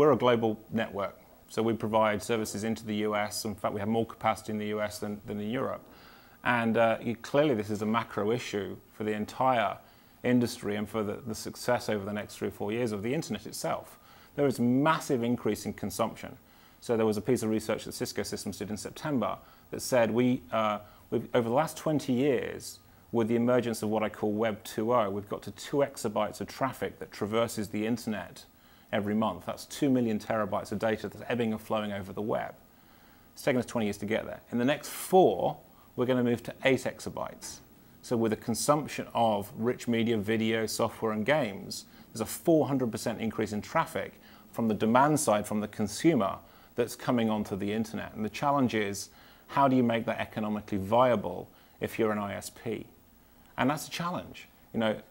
we're a global network. So we provide services into the US. In fact, we have more capacity in the US than in Europe. And clearly this is a macro issue for the entire industry and for the success over the next 3 or 4 years of the internet itself. There is massive increase in consumption. So there was a piece of research that Cisco Systems did in September that said over the last 20 years, with the emergence of what I call Web 2.0, we've got to 2 exabytes of traffic that traverses the internet every month. That's 2 million terabytes of data that's ebbing and flowing over the web. It's taken us 20 years to get there. In the next 4, we're going to move to 8 exabytes. So with a consumption of rich media, video, software, and games, there's a 400% increase in traffic from the demand side, from the consumer, that's coming onto the internet. And the challenge is, how do you make that economically viable if you're an ISP? And that's a challenge.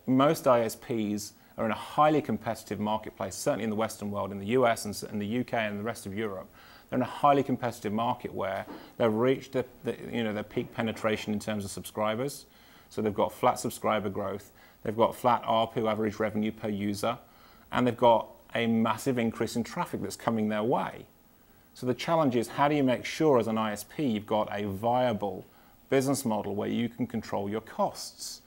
Most ISPs are in a highly competitive marketplace, certainly in the Western world, in the US and in the UK and the rest of Europe. They're in a highly competitive market where they've reached their peak penetration in terms of subscribers. So they've got flat subscriber growth, they've got flat ARPU, average revenue per user, and they've got a massive increase in traffic that's coming their way. So the challenge is, how do you make sure as an ISP you've got a viable business model where you can control your costs?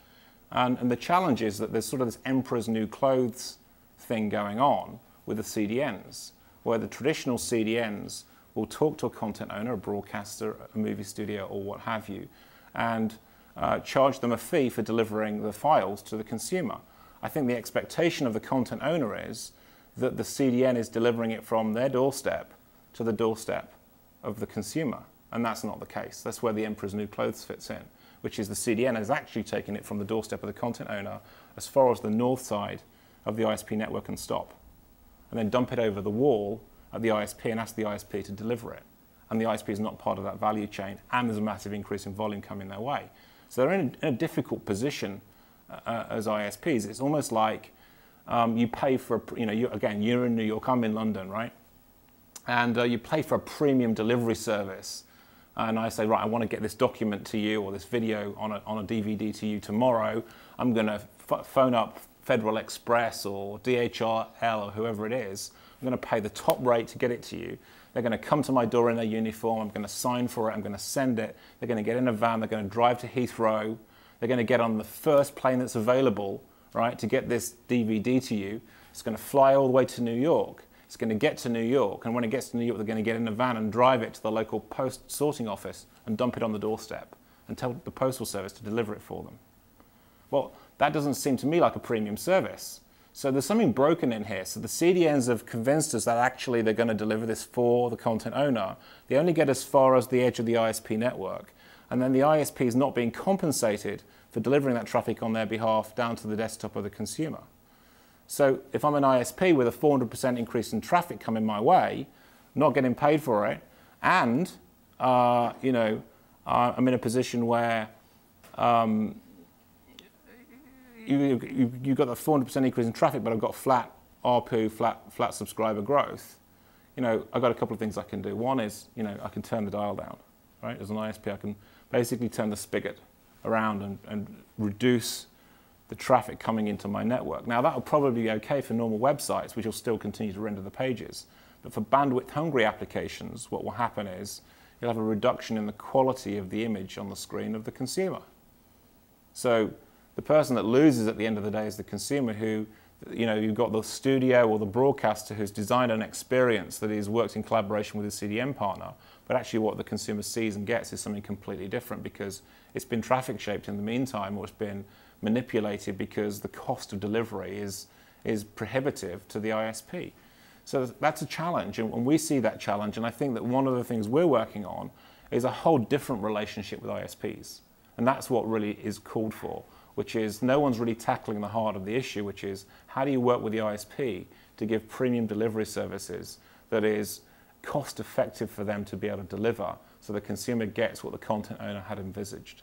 And the challenge is that there's sort of this emperor's new clothes thing going on with the CDNs, where the traditional CDNs will talk to a content owner, a broadcaster, a movie studio, or what have you, and charge them a fee for delivering the files to the consumer. I think the expectation of the content owner is that the CDN is delivering it from their doorstep to the doorstep of the consumer. And that's not the case. That's where the emperor's new clothes fits in, which is the CDN is actually taking it from the doorstep of the content owner as far as the north side of the ISP network and stop, and then dump it over the wall at the ISP and ask the ISP to deliver it. And the ISP is not part of that value chain, and there's a massive increase in volume coming their way. So they're in a difficult position as ISPs. It's almost like you pay for, again, you're in New York, I'm in London, right? And you pay for a premium delivery service. And I say, right, I want to get this document to you or this video on a DVD to you tomorrow. I'm going to phone up Federal Express or DHL or whoever it is. I'm going to pay the top rate to get it to you. They're going to come to my door in their uniform. I'm going to sign for it. I'm going to send it. They're going to get in a van. They're going to drive to Heathrow. They're going to get on the first plane that's available, right, to get this DVD to you. It's going to fly all the way to New York. It's going to get to New York, and when it gets to New York, they're going to get in a van and drive it to the local post sorting office and dump it on the doorstep and tell the postal service to deliver it for them. Well, that doesn't seem to me like a premium service. So there's something broken in here. So the CDNs have convinced us that actually they're going to deliver this for the content owner. They only get as far as the edge of the ISP network, and then the ISP is not being compensated for delivering that traffic on their behalf down to the desktop of the consumer. So if I'm an ISP with a 400% increase in traffic coming my way, not getting paid for it, and I'm in a position where you've got a 400% increase in traffic, but I've got flat ARPU, flat subscriber growth. I've got a couple of things I can do. One is, I can turn the dial down, right? As an ISP, I can basically turn the spigot around and reduce the traffic coming into my network. Now, that will probably be okay for normal websites, which will still continue to render the pages. But for bandwidth-hungry applications, what will happen is you'll have a reduction in the quality of the image on the screen of the consumer. So the person that loses at the end of the day is the consumer who, you've got the studio or the broadcaster who's designed an experience that is worked in collaboration with a CDN partner, but actually what the consumer sees and gets is something completely different because it's been traffic shaped in the meantime, or it's been manipulated because the cost of delivery is prohibitive to the ISP. So that's a challenge, and we see that challenge, and I think that one of the things we're working on is a whole different relationship with ISPs, and that's what really is called for, which is no one's really tackling the heart of the issue, which is how do you work with the ISP to give premium delivery services that is cost effective for them to be able to deliver so the consumer gets what the content owner had envisaged.